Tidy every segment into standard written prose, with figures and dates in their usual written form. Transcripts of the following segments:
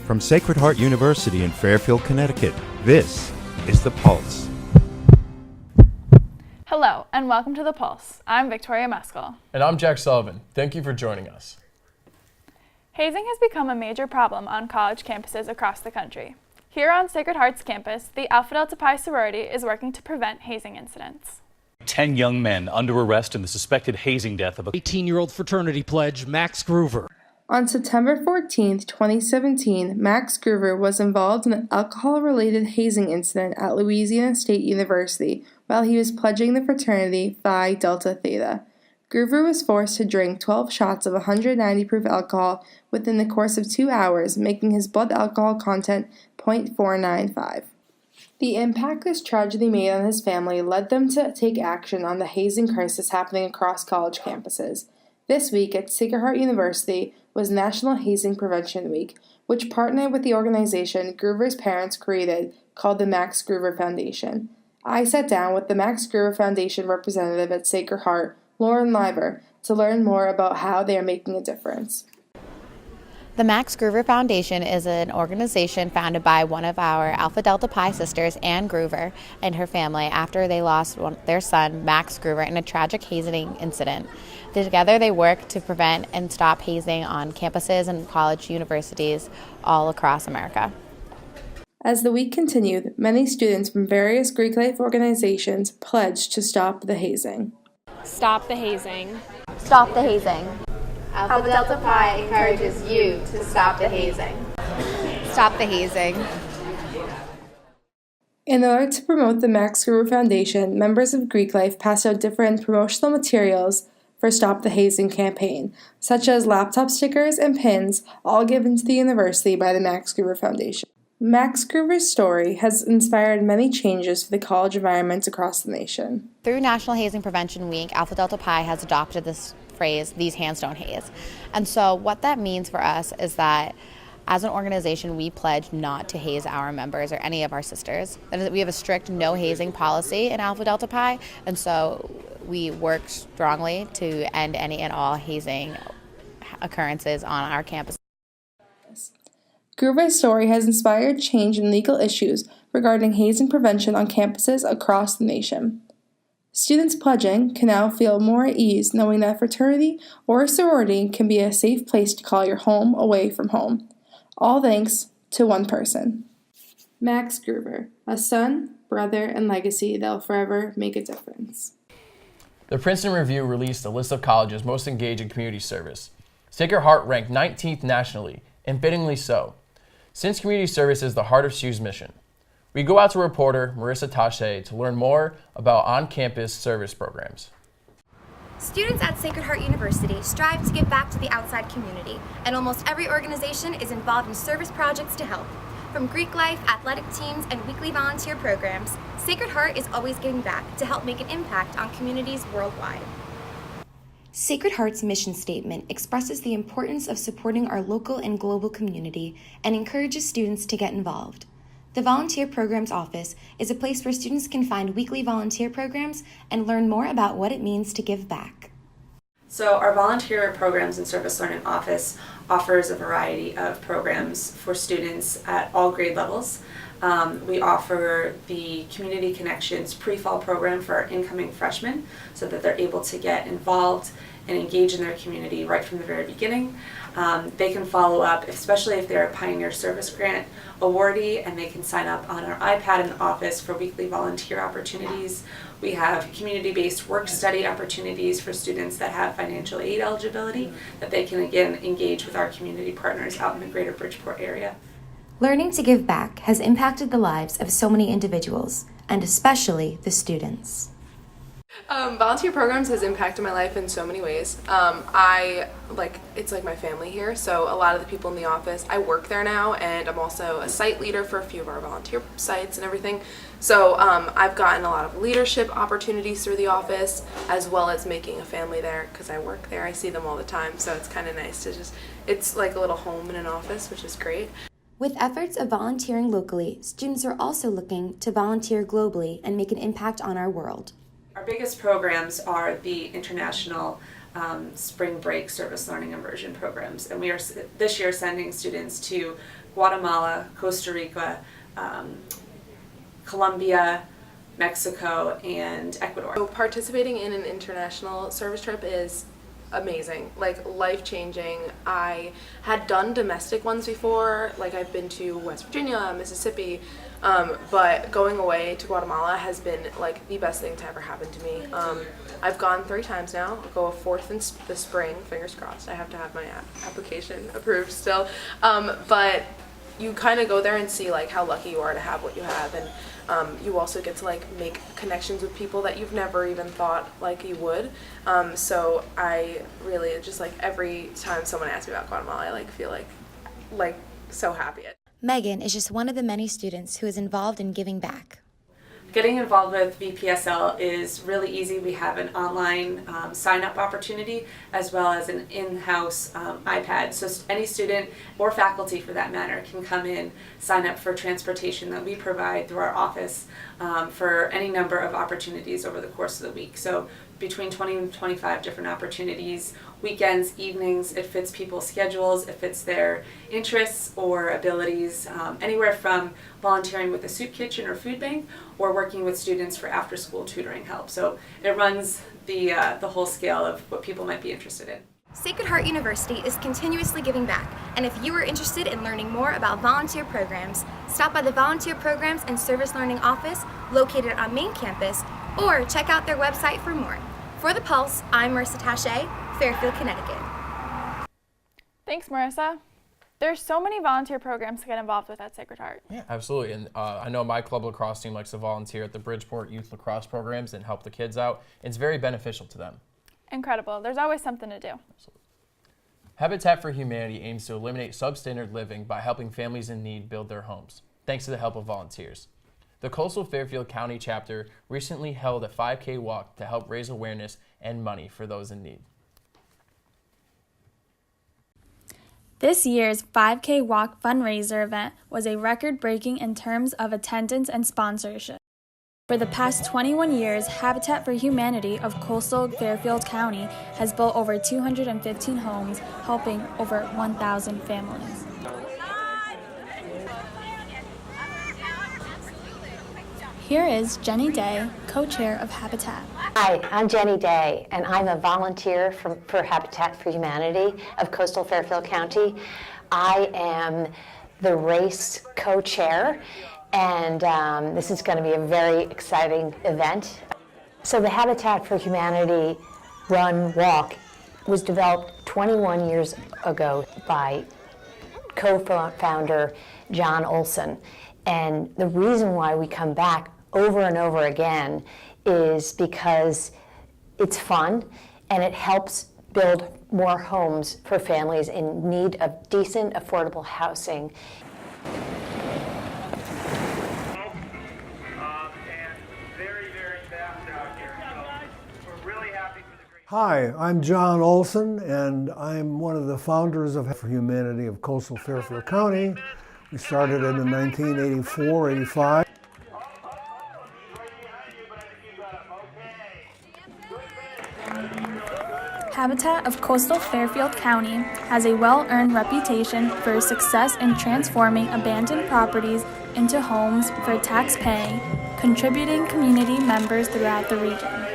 From Sacred Heart University in Fairfield, Connecticut, this is The Pulse. Hello, and welcome to The Pulse. I'm Victoria Meskel. And I'm Jack Sullivan. Thank you for joining us. Hazing has become a major problem on college campuses across the country. Here on Sacred Heart's campus, the Alpha Delta Pi sorority is working to prevent hazing incidents. 10 young men under arrest in the suspected hazing death of a 18-year-old fraternity pledge Max Groover. On September 14, 2017, Max Groover was involved in an alcohol-related hazing incident at Louisiana State University while he was pledging the fraternity Phi Delta Theta. Groover was forced to drink 12 shots of 190 proof alcohol within the course of 2 hours, making his blood alcohol content 0.495. The impact this tragedy made on his family led them to take action on the hazing crisis happening across college campuses. This week at Sacred Heart University was National Hazing Prevention Week, which partnered with the organization Groover's parents created called the Max Groover Foundation. I sat down with the Max Groover Foundation representative at Sacred Heart, Lauren Leiber, to learn more about how they are making a difference. The Max Groover Foundation is an organization founded by one of our Alpha Delta Pi sisters, Anne Groover, and her family after they lost their son, Max Groover, in a tragic hazing incident. Together they work to prevent and stop hazing on campuses and college universities all across America. As the week continued, many students from various Greek life organizations pledged to stop the hazing. Stop the hazing. Stop the hazing. Alpha Delta Pi encourages you to stop the hazing. Stop the hazing. In order to promote the Max Groover Foundation, members of Greek Life passed out different promotional materials for Stop the Hazing campaign, such as laptop stickers and pins, all given to the university by the Max Groover Foundation. Max Groover's story has inspired many changes for the college environments across the nation. Through National Hazing Prevention Week, Alpha Delta Pi has adopted this phrase, these hands don't haze. And so what that means for us is that as an organization, we pledge not to haze our members or any of our sisters. That is, that we have a strict no hazing policy in Alpha Delta Pi, and so we work strongly to end any and all hazing occurrences on our campus. Groover's story has inspired change in legal issues regarding hazing prevention on campuses across the nation. Students pledging can now feel more at ease knowing that a fraternity or a sorority can be a safe place to call your home away from home. All thanks to one person. Max Groover, a son, brother, and legacy that will forever make a difference. The Princeton Review released a list of colleges most engaged in community service. Sacred Heart ranked 19th nationally, and fittingly so, since community service is the heart of SHU's mission. We go out to reporter Marissa Tache to learn more about on-campus service programs. Students at Sacred Heart University strive to give back to the outside community, and almost every organization is involved in service projects to help. From Greek life, athletic teams, and weekly volunteer programs, Sacred Heart is always giving back to help make an impact on communities worldwide. Sacred Heart's mission statement expresses the importance of supporting our local and global community and encourages students to get involved. The Volunteer Programs Office is a place where students can find weekly volunteer programs and learn more about what it means to give back. So our Volunteer Programs and Service Learning Office offers a variety of programs for students at all grade levels. We offer the Community Connections pre-fall program for our incoming freshmen so that they're able to get involved and engage in their community right from the very beginning. They can follow up, especially if they're a Pioneer Service Grant awardee, and they can sign up on our iPad in the office for weekly volunteer opportunities. We have community-based work study opportunities for students that have financial aid eligibility that they can again engage with our community partners out in the greater Bridgeport area. Learning to give back has impacted the lives of so many individuals, and especially the students. Volunteer programs has impacted my life in so many ways. It's like my family here, so a lot of the people in the office, I work there now, and I'm also a site leader for a few of our volunteer sites and everything. So I've gotten a lot of leadership opportunities through the office, as well as making a family there because I work there. I see them all the time, so it's kind of nice to it's like a little home in an office, which is great. With efforts of volunteering locally, students are also looking to volunteer globally and make an impact on our world. Our biggest programs are the international spring break service learning immersion programs. And we are this year sending students to Guatemala, Costa Rica, Colombia, Mexico, and Ecuador. So participating in an international service trip is amazing, like life-changing. I had done domestic ones before, like I've been to West Virginia, Mississippi, but going away to Guatemala has been like the best thing to ever happen to me. I've gone 3 times now. I'll go a 4th in the spring, fingers crossed. I have to have my application approved still, but you kind of go there and see like how lucky you are to have what you have, and you also get to like make connections with people that you've never even thought like you would. So I really just like every time someone asks me about Guatemala, I like feel like so happy. Megan is just one of the many students who is involved in giving back. Getting involved with VPSL is really easy. We have an online sign-up opportunity as well as an in-house iPad. So any student or faculty for that matter can come in, sign up for transportation that we provide through our office for any number of opportunities over the course of the week. So between 20 and 25 different opportunities, weekends, evenings. It fits people's schedules, it fits their interests or abilities, anywhere from volunteering with a soup kitchen or food bank or working with students for after-school tutoring help. So it runs the whole scale of what people might be interested in. Sacred Heart University is continuously giving back, and if you are interested in learning more about volunteer programs, stop by the Volunteer Programs and Service Learning Office located on main campus, or check out their website for more. For The Pulse, I'm Marissa Taché, Fairfield, Connecticut. Thanks, Marissa. There's so many volunteer programs to get involved with at Sacred Heart. Yeah, absolutely. And I know my club lacrosse team likes to volunteer at the Bridgeport Youth Lacrosse programs and help the kids out. It's very beneficial to them. Incredible. There's always something to do. Absolutely. Habitat for Humanity aims to eliminate substandard living by helping families in need build their homes, thanks to the help of volunteers. The Coastal Fairfield County chapter recently held a 5K walk to help raise awareness and money for those in need. This year's 5K Walk fundraiser event was a record-breaking in terms of attendance and sponsorship. For the past 21 years, Habitat for Humanity of Coastal Fairfield County has built over 215 homes, helping over 1,000 families. Here is Jenny Day, co-chair of Habitat. Hi, I'm Jenny Day, and I'm a volunteer for Habitat for Humanity of Coastal Fairfield County. I am the race co-chair, and this is going to be a very exciting event. So the Habitat for Humanity Run Walk was developed 21 years ago by co-founder John Olson. And the reason why we come back over and over again is because it's fun and it helps build more homes for families in need of decent, affordable housing. Hi, I'm John Olson, and I'm one of the founders of Habitat for Humanity of Coastal Fairfield County. We started it in 1984-85. Habitat of Coastal Fairfield County has a well-earned reputation for success in transforming abandoned properties into homes for tax-paying, contributing community members throughout the region.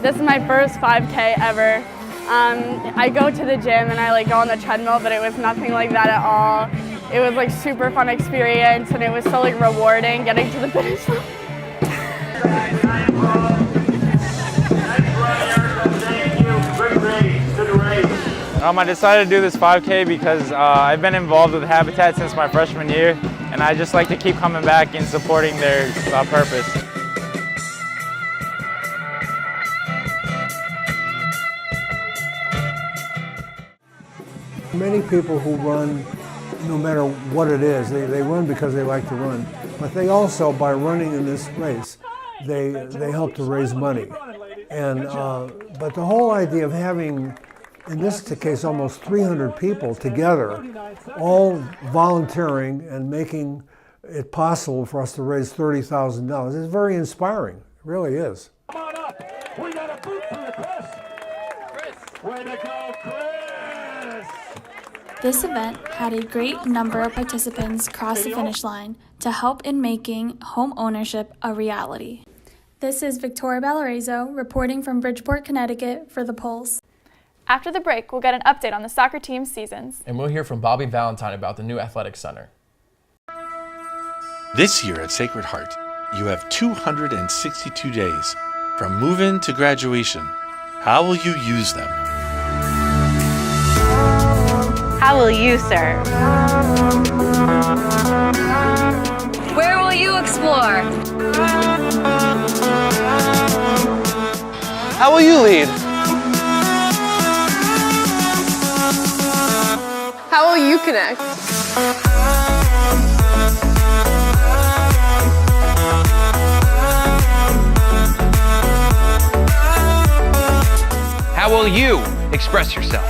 This is my first 5K ever. I go to the gym and I go on the treadmill, but it was nothing like that at all. It was super fun experience, and it was so rewarding getting to the finish line. I decided to do this 5K because I've been involved with Habitat since my freshman year, and I just like to keep coming back and supporting their purpose. Many people who run, no matter what it is, they run because they like to run, but they also, by running in this race, they help to raise money. And but the whole idea of having, in this case, almost 300 people together, all volunteering and making it possible for us to raise $30,000 is very inspiring. It really is. Come on up. We got a boot from the Chris. Way to go, Chris! This event had a great number of participants cross the finish line to help in making home ownership a reality. This is Victoria Balarezo reporting from Bridgeport, Connecticut for The Pulse. After the break, we'll get an update on the soccer team's seasons. And we'll hear from Bobby Valentine about the new athletic center. This year at Sacred Heart, you have 262 days from move-in to graduation. How will you use them? How will you serve? Where will you explore? How will you lead? How will you connect? How will you express yourself?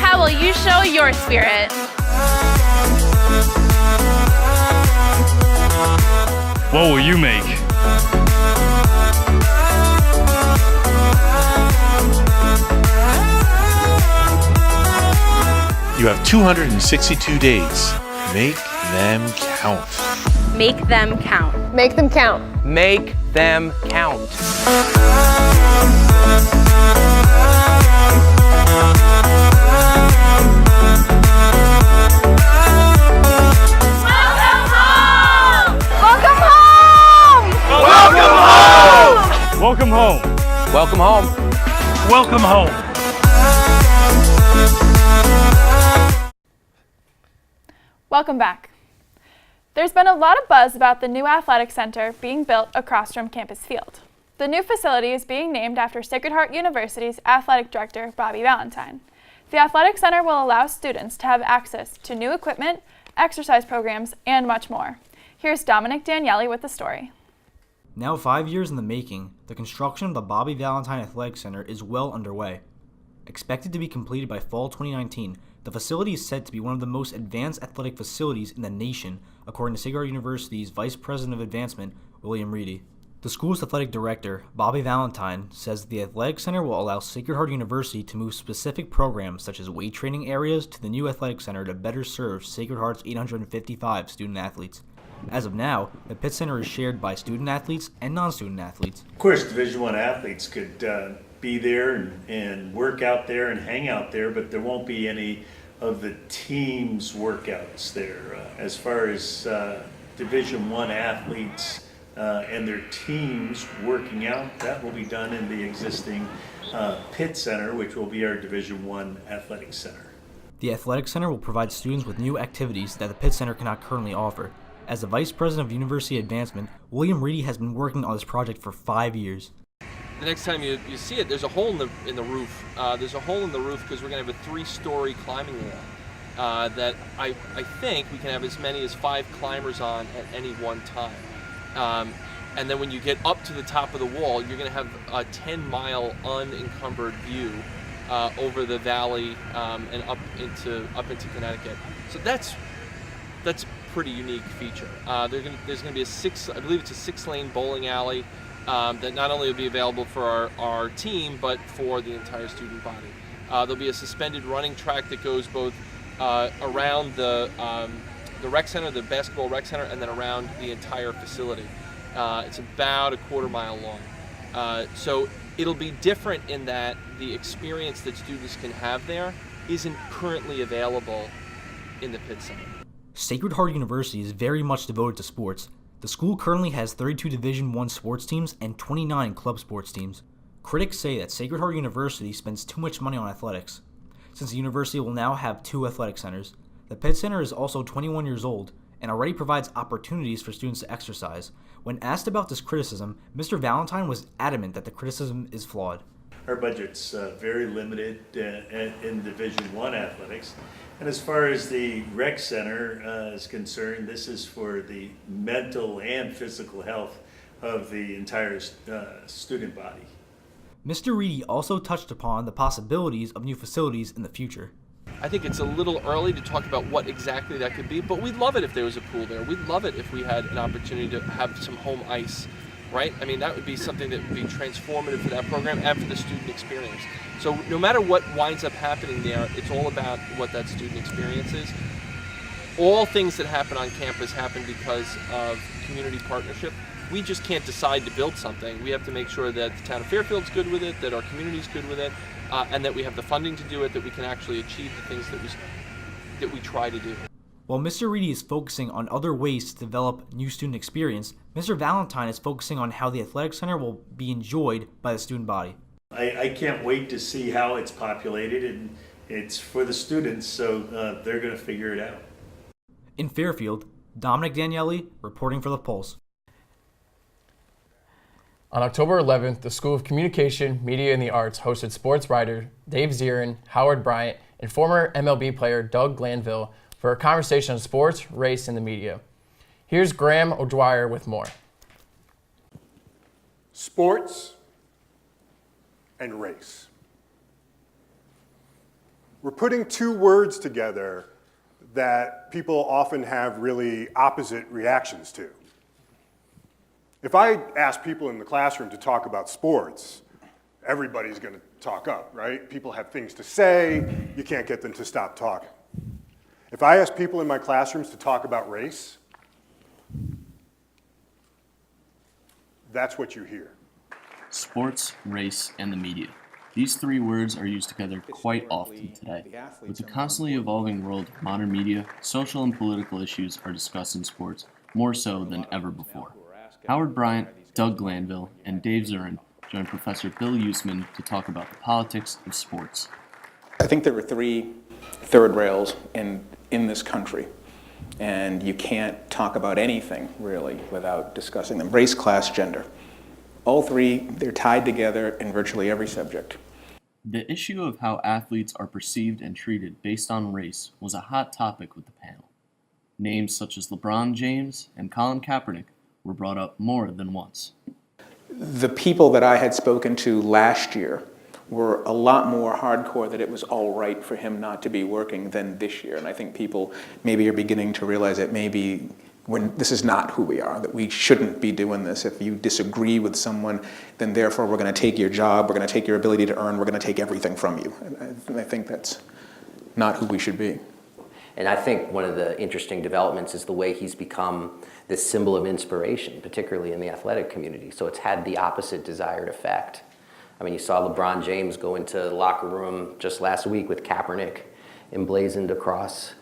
How will you show your spirit? What will you make? You have 262 days. Make them count. Make them count. Make them count. Make them count. Welcome home. Welcome home. Welcome home. Welcome back. There's been a lot of buzz about the new athletic center being built across from Campus Field. The new facility is being named after Sacred Heart University's athletic director, Bobby Valentine. The athletic center will allow students to have access to new equipment, exercise programs, and much more. Here's Dominic Daniele with the story. Now 5 years in the making, the construction of the Bobby Valentine Athletic Center is well underway. Expected to be completed by fall 2019, the facility is said to be one of the most advanced athletic facilities in the nation, according to Sacred Heart University's Vice President of Advancement, William Reedy. The school's athletic director, Bobby Valentine, says the athletic center will allow Sacred Heart University to move specific programs such as weight training areas to the new athletic center to better serve Sacred Heart's 855 student athletes. As of now, the Pitt Center is shared by student athletes and non-student athletes. Of course, Division I athletes could be there and work out there and hang out there, but there won't be any of the team's workouts there. As far as Division I athletes and their teams working out, that will be done in the existing Pitt Center, which will be our Division I athletic center. The athletic center will provide students with new activities that the Pitt Center cannot currently offer. As the Vice President of University Advancement, William Reedy has been working on this project for 5 years. The next time you see it, there's a hole in the roof. There's a hole in the roof because we're going to have a 3-story climbing wall that I think we can have as many as 5 climbers on at any one time. And then when you get up to the top of the wall, you're going to have a 10-mile unencumbered view over the valley and up into Connecticut. So that's a pretty unique feature. There's going to be I believe it's a 6-lane bowling alley that not only will be available for our team, but for the entire student body. There'll be a suspended running track that goes both around the rec center, the basketball rec center, and then around the entire facility. It's about a quarter-mile long. So it'll be different in that the experience that students can have there isn't currently available in the Pitt Center. Sacred Heart University is very much devoted to sports. The school currently has 32 Division I sports teams and 29 club sports teams. Critics say that Sacred Heart University spends too much money on athletics. Since the university will now have 2 athletic centers, the Pitt Center is also 21 years old and already provides opportunities for students to exercise. When asked about this criticism, Mr. Valentine was adamant that the criticism is flawed. Our budget's very limited in Division I athletics. And as far as the rec center is concerned, this is for the mental and physical health of the entire student body. Mr. Reedy also touched upon the possibilities of new facilities in the future. I think it's a little early to talk about what exactly that could be, but we'd love it if there was a pool there. We'd love it if we had an opportunity to have some home ice, right? I mean, that would be something that would be transformative for that program and for the student experience. So no matter what winds up happening there, it's all about what that student experience is. All things that happen on campus happen because of community partnership. We just can't decide to build something. We have to make sure that the town of Fairfield's good with it, that our community's good with it, and that we have the funding to do it, that we can actually achieve the things that we try to do. While Mr. Reedy is focusing on other ways to develop new student experience, Mr. Valentine is focusing on how the athletic center will be enjoyed by the student body. I can't wait to see how it's populated, and it's for the students, so they're going to figure it out. In Fairfield, Dominic Daniele reporting for The Pulse. On October 11th, the School of Communication, Media, and the Arts hosted sports writer Dave Zirin, Howard Bryant, and former MLB player Doug Glanville for a conversation on sports, race, and the media. Here's Graham O'Dwyer with more. Sports and race. We're putting two words together that people often have really opposite reactions to. If I ask people in the classroom to talk about sports, everybody's going to talk up, right? People have things to say, you can't get them to stop talking. If I ask people in my classrooms to talk about race, that's what you hear. Sports, race, and the media. These three words are used together quite often today. With the constantly evolving world of modern media, social and political issues are discussed in sports more so than ever before. Howard Bryant, Doug Glanville, and Dave Zirin joined Professor Bill Usman to talk about the politics of sports. I think there are three third rails in this country, and you can't talk about anything really without discussing them. Race, class, gender. All three, they're tied together in virtually every subject. The issue of how athletes are perceived and treated based on race was a hot topic with the panel. Names such as LeBron James and Colin Kaepernick were brought up more than once. The people that I had spoken to last year were a lot more hardcore that it was all right for him not to be working than this year. And I think people maybe are beginning to realize that maybe this is not who we are, that we shouldn't be doing this. If you disagree with someone, then therefore we're going to take your job, we're going to take your ability to earn, we're going to take everything from you. And I think that's not who we should be. And I think one of the interesting developments is the way he's become this symbol of inspiration, particularly in the athletic community. So it's had the opposite desired effect. I mean, you saw LeBron James go into the locker room just last week with Kaepernick emblazoned across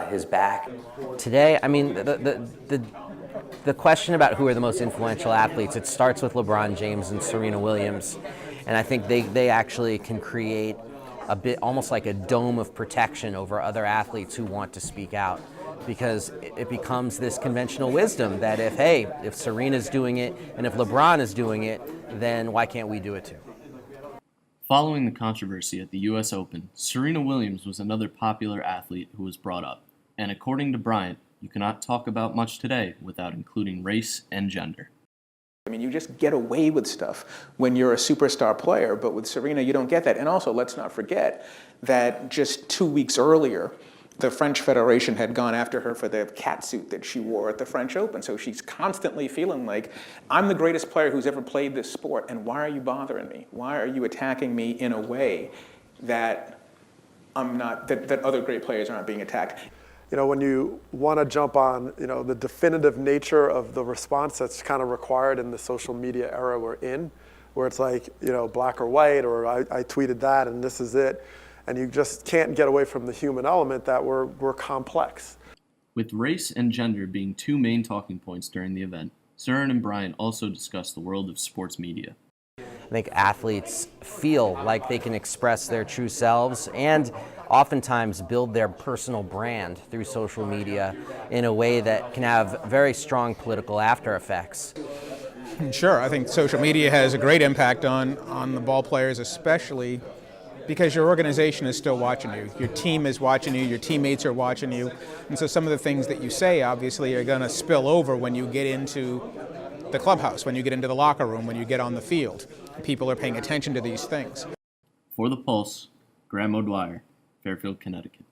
his back. Today, I mean, the question about who are the most influential athletes, it starts with LeBron James and Serena Williams. And I think they actually can create a bit almost like a dome of protection over other athletes who want to speak out, because it becomes this conventional wisdom that if Serena's doing it and if LeBron is doing it, then why can't we do it too? Following the controversy at the U.S. Open, Serena Williams was another popular athlete who was brought up. And according to Bryant, you cannot talk about much today without including race and gender. I mean, you just get away with stuff when you're a superstar player, but with Serena, you don't get that. And also, let's not forget that just 2 weeks earlier, the French Federation had gone after her for the catsuit that she wore at the French Open. So she's constantly feeling like, I'm the greatest player who's ever played this sport, and why are you bothering me? Why are you attacking me in a way that I'm not, that other great players aren't being attacked? You know, when you want to jump on, the definitive nature of the response that's kind of required in the social media era we're in, where it's like, black or white, or I tweeted that and this is it. And you just can't get away from the human element that we're complex. With race and gender being two main talking points during the event, Zirin and Bryant also discussed the world of sports media. I think athletes feel like they can express their true selves and oftentimes build their personal brand through social media in a way that can have very strong political after effects. Sure, I think social media has a great impact on the ball players, especially because your organization is still watching you. Your team is watching you, your teammates are watching you, and so some of the things that you say obviously are going to spill over when you get into the clubhouse, when you get into the locker room, when you get on the field. People are paying attention to these things. For The Pulse, Graham O'Dwyer. Fairfield, Connecticut.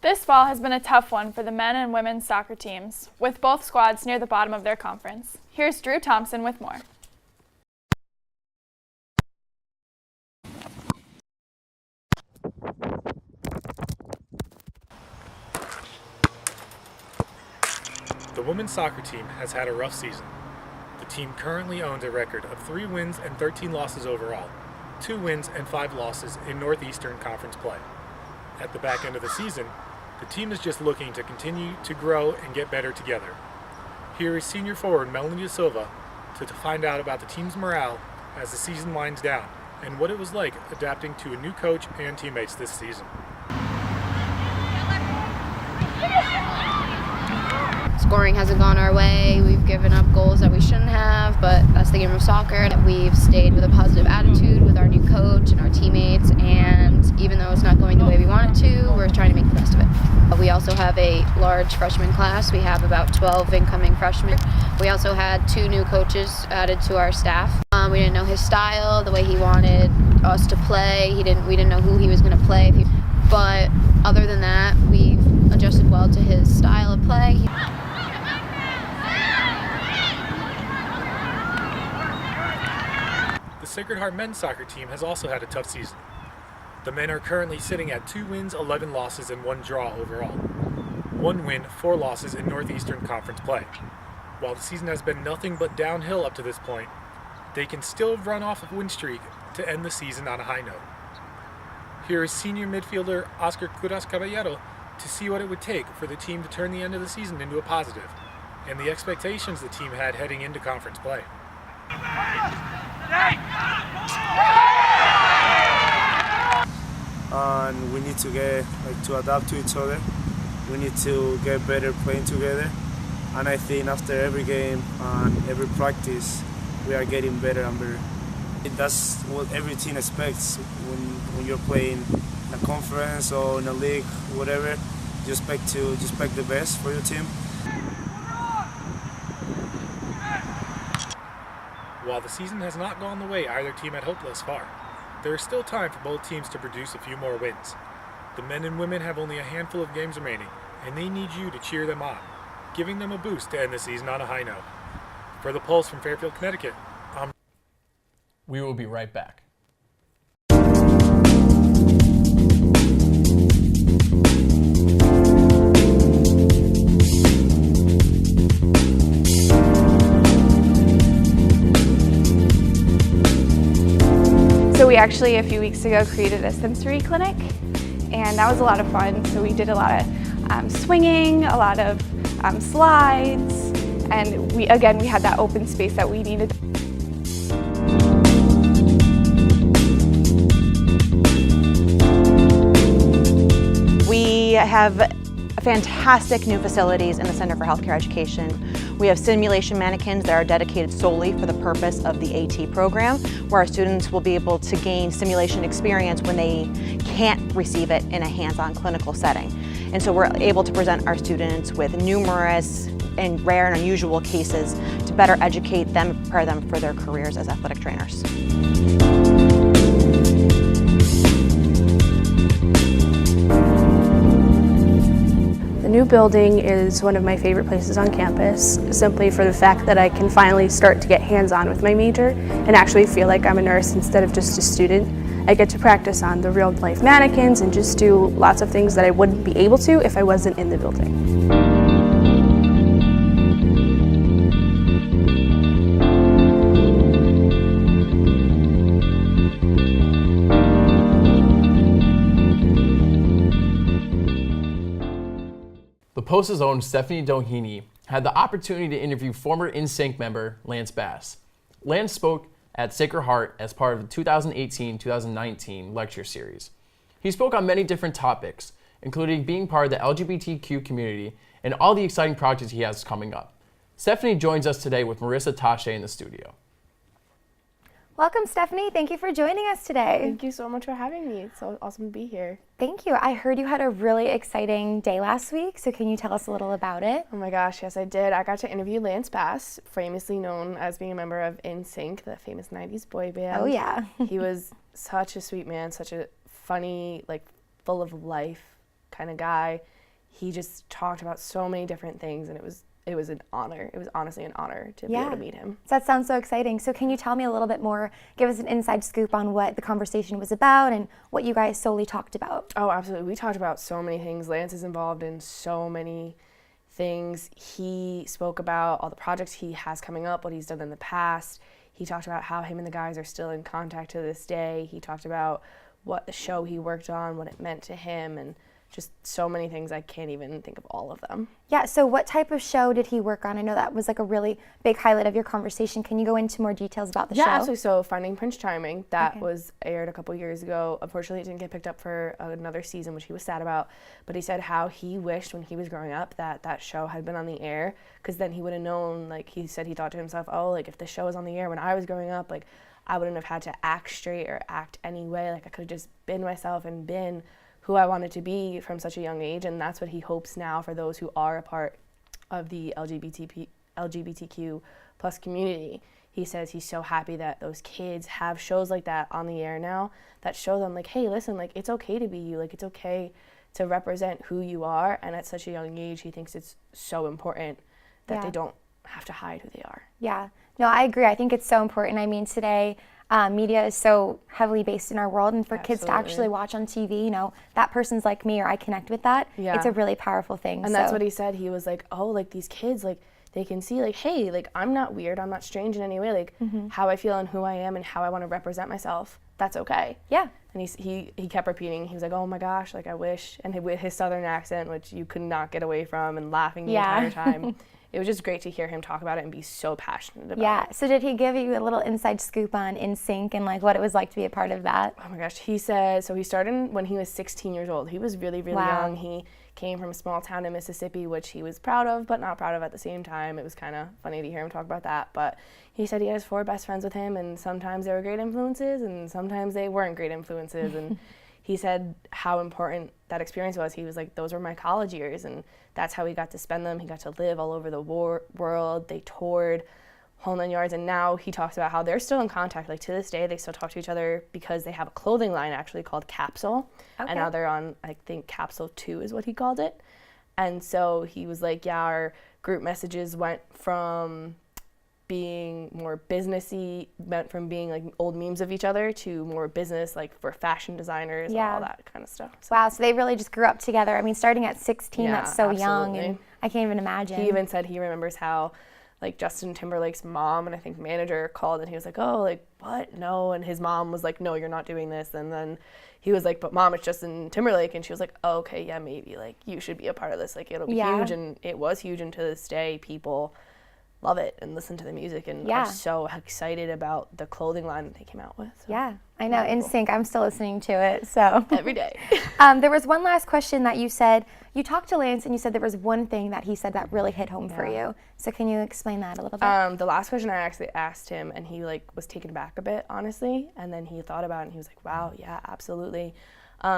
This fall has been a tough one for the men and women's soccer teams, with both squads near the bottom of their conference. Here's Drew Thompson with more. The women's soccer team has had a rough season. The team currently owns a record of 3 wins and 13 losses overall, 2 wins and 5 losses in Northeastern Conference play. At the back end of the season, the team is just looking to continue to grow and get better together. Here is senior forward Melanie Da Silva to find out about the team's morale as the season winds down and what it was like adapting to a new coach and teammates this season. Scoring hasn't gone our way. We've given up goals that we shouldn't have, but that's the game of soccer. We've stayed with a positive attitude with our new coach and our teammates, and even though it's not going the way we want it to, we're trying to make the best of it. We also have a large freshman class. We have about 12 incoming freshmen. We also had 2 new coaches added to our staff. We didn't know his style, the way he wanted us to play. We didn't know who he was going to play. But other than that, we've adjusted well to his style of play. The Sacred Heart men's soccer team has also had a tough season. The men are currently sitting at 2 wins, 11 losses, and 1 draw overall. 1 win, 4 losses in Northeastern Conference play. While the season has been nothing but downhill up to this point, they can still run off a win streak to end the season on a high note. Here is senior midfielder Oscar Curas Caballero to see what it would take for the team to turn the end of the season into a positive, and the expectations the team had heading into conference play. And we need to get to adapt to each other. We need to get better playing together. And I think after every game and every practice, we are getting better and better. That's what every team expects when you're playing a conference or in a league, whatever. You expect the best for your team. While the season has not gone the way either team had hoped thus far, there is still time for both teams to produce a few more wins. The men and women have only a handful of games remaining, and they need you to cheer them on, giving them a boost to end the season on a high note. For the Pulse from Fairfield, Connecticut, We will be right back. So we actually, a few weeks ago, created a sensory clinic, and that was a lot of fun. So we did a lot of swinging, a lot of slides, and we had that open space that we needed. We have fantastic new facilities in the Center for Healthcare Education. We have simulation mannequins that are dedicated solely for the purpose of the AT program, where our students will be able to gain simulation experience when they can't receive it in a hands-on clinical setting. And so we're able to present our students with numerous and rare and unusual cases to better educate them and prepare them for their careers as athletic trainers. The new building is one of my favorite places on campus, simply for the fact that I can finally start to get hands-on with my major and actually feel like I'm a nurse instead of just a student. I get to practice on the real-life mannequins and just do lots of things that I wouldn't be able to if I wasn't in the building. The Post's own Stephanie Doheny had the opportunity to interview former NSYNC member Lance Bass. Lance spoke at Sacred Heart as part of the 2018-2019 lecture series. He spoke on many different topics, including being part of the LGBTQ community and all the exciting projects he has coming up. Stephanie joins us today with Marissa Tasche in the studio. Welcome, Stephanie. Thank you for joining us today. Thank you so much for having me. It's so awesome to be here. Thank you. I heard you had a really exciting day last week, so can you tell us a little about it? Oh my gosh, yes I did. I got to interview Lance Bass, famously known as being a member of NSYNC, the famous 90s boy band. Oh yeah. He was such a sweet man, such a funny, like full of life kind of guy. He just talked about so many different things, and it was an honor. It was honestly an honor to be able to meet him. That sounds so exciting. So can you tell me a little bit more, give us an inside scoop on what the conversation was about and what you guys solely talked about? Oh, absolutely. We talked about so many things. Lance is involved in so many things. He spoke about all the projects he has coming up, what he's done in the past. He talked about how him and the guys are still in contact to this day. He talked about what the show he worked on, what it meant to him, and just so many things. I can't even think of all of them. Yeah, so what type of show did he work on? I know that was like a really big highlight of your conversation. Can you go into more details about the show? Yeah, absolutely. So Finding Prince Charming, that was aired a couple years ago. Unfortunately, it didn't get picked up for another season, which he was sad about. But he said how he wished when he was growing up that that show had been on the air, because then he would have known, like he said, he thought to himself, oh, like if the show was on the air when I was growing up, like I wouldn't have had to act straight or act any way. Like I could have just been myself and been who I wanted to be from such a young age. And that's what he hopes now for those who are a part of the LGBTQ plus community. He says he's so happy that those kids have shows like that on the air now that show them like, hey, listen, like it's okay to be you, like it's okay to represent who you are. And at such a young age, he thinks it's so important that they don't have to hide who they are. Yeah, no, I agree. I think it's so important. I mean, today, media is so heavily based in our world, and for kids to actually watch on TV, you know, that person's like me or I connect with that, it's a really powerful thing. And that's what he said. He was like, oh, like these kids, like they can see like, hey, like I'm not weird, I'm not strange in any way, like how I feel and who I am and how I want to represent myself, that's okay. Yeah. And he kept repeating, he was like, oh my gosh, like I wish, and with his southern accent, which you could not get away from, and laughing the entire time. It was just great to hear him talk about it and be so passionate about it. Yeah, so did he give you a little inside scoop on NSYNC and like what it was like to be a part of that? Oh my gosh, he said, so he started when he was 16 years old. He was really, really young. He came from a small town in Mississippi, which he was proud of, but not proud of at the same time. It was kind of funny to hear him talk about that. But he said he has 4 best friends with him, and sometimes they were great influences, and sometimes they weren't great influences. And he said how important that experience was. He was like, those were my college years, and that's how he got to spend them. He got to live all over the world. They toured, whole 9 yards, and now he talks about how they're still in contact. Like to this day, they still talk to each other because they have a clothing line actually called Capsule, and now they're on, I think, Capsule 2 is what he called it. And so he was like, yeah, our group messages went from being more businessy, went from being like old memes of each other to more business, like for fashion designers and all that kind of stuff. So. Wow, so they really just grew up together. I mean, starting at 16, that's so young, and I can't even imagine. He even said he remembers how like Justin Timberlake's mom and I think manager called, and he was like, oh, like what? No. And his mom was like, no, you're not doing this. And then he was like, but mom, it's Justin Timberlake. And she was like, oh, okay, yeah, maybe, like you should be a part of this, like it'll be huge. And it was huge, and to this day people love it and listen to the music and are so excited about the clothing line that they came out with. So. Yeah, I know. NSYNC, I'm still listening to it, so. Every day. There was one last question that you said, you talked to Lance and you said there was one thing that he said that really hit home for you. So can you explain that a little bit? The last question I actually asked him, and he like was taken back a bit, honestly, and then he thought about it and he was like, wow, yeah, absolutely.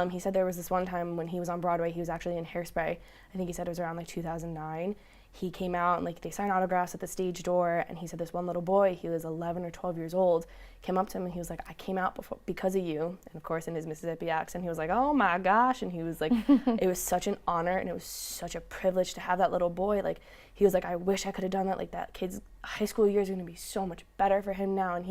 He said there was this one time when he was on Broadway, he was actually in Hairspray. I think he said it was around like 2009. He came out and like they signed autographs at the stage door, and he said this one little boy, he was 11 or 12 years old, came up to him and he was like, I came out because of you. And of course in his Mississippi accent, he was like, oh my gosh. And he was like, it was such an honor and it was such a privilege to have that little boy. Like he was like, I wish I could have done that. Like that kid's high school years are gonna be so much better for him now. And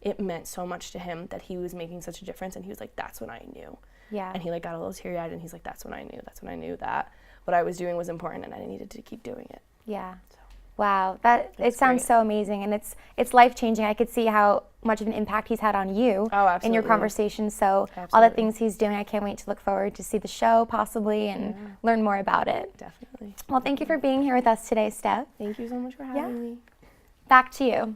it meant so much to him that he was making such a difference. And he was like, that's when I knew. Yeah. And he like got a little teary-eyed and he's like, that's when I knew that what I was doing was important and I needed to keep doing it. Yeah. Wow, it sounds so amazing, and it's life-changing. I could see how much of an impact he's had on you in your conversation. So all the things he's doing, I can't wait to look forward to see the show possibly and learn more about it. Definitely. Well, thank you for being here with us today, Steph. Thank you so much for having me. Back to you.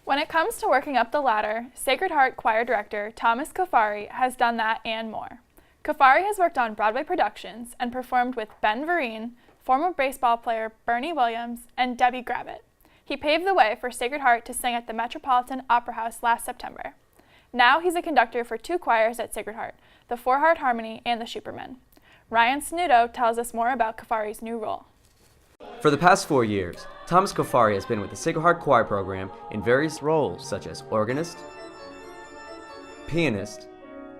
When it comes to working up the ladder, Sacred Heart Choir Director Thomas Kofari has done that and more. Kofari has worked on Broadway productions and performed with Ben Vereen, former baseball player Bernie Williams, and Debbie Gravitt. He paved the way for Sacred Heart to sing at the Metropolitan Opera House last September. Now he's a conductor for 2 choirs at Sacred Heart, the Four Heart Harmony and the Schuberman. Ryan Snudo tells us more about Kofari's new role. For the past 4 years, Thomas Kofari has been with the Sacred Heart Choir program in various roles such as organist, pianist,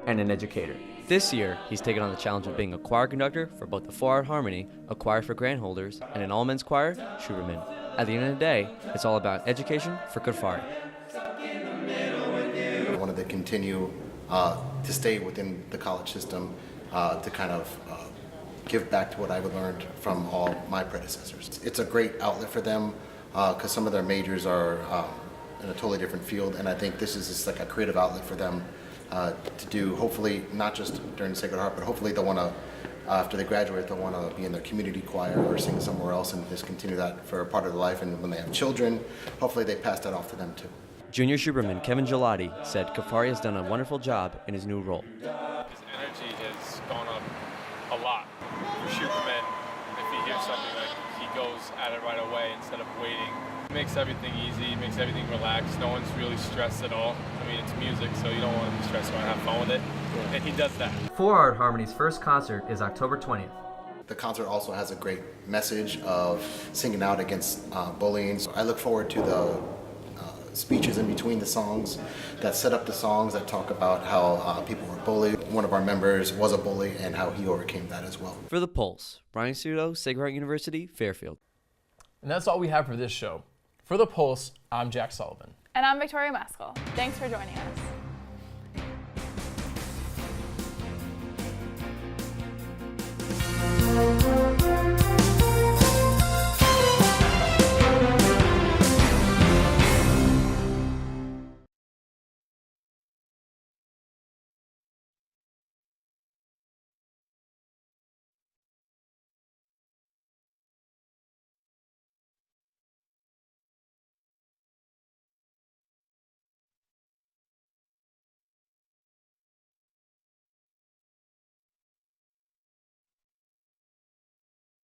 and an educator. This year, he's taken on the challenge of being a choir conductor for both the 4-Hour Harmony, a choir for grant holders, and an all-men's choir, Schuberman. At the end of the day, it's all about education for Kafari. I wanted to continue to stay within the college system to kind of give back to what I've learned from all my predecessors. It's a great outlet for them because some of their majors are in a totally different field, and I think this is just like a creative outlet for them to do, hopefully not just during Sacred Heart, but hopefully they'll want to, after they graduate, they'll want to be in their community choir or sing somewhere else and just continue that for a part of their life. And when they have children, hopefully they pass that off to them too. Junior Schuberman Kevin Gelati said Kafari has done a wonderful job in his new role. His energy has gone up a lot. For Schuberman, if he hears something, like, he goes at it right away instead of waiting. It makes everything easy, makes everything relaxed. No one's really stressed at all. I mean, it's music, so you don't want to be stressed out, have fun with it. And he does that. 4-Hour Harmony's first concert is October 20th. The concert also has a great message of singing out against bullying. So I look forward to the speeches in between the songs that set up the songs that talk about how people were bullied. One of our members was a bully and how he overcame that as well. For The Pulse, Brian Sudo, Sacred Heart University, Fairfield. And that's all we have for this show. For The Pulse, I'm Jack Sullivan. And I'm Victoria Maskell. Thanks for joining us.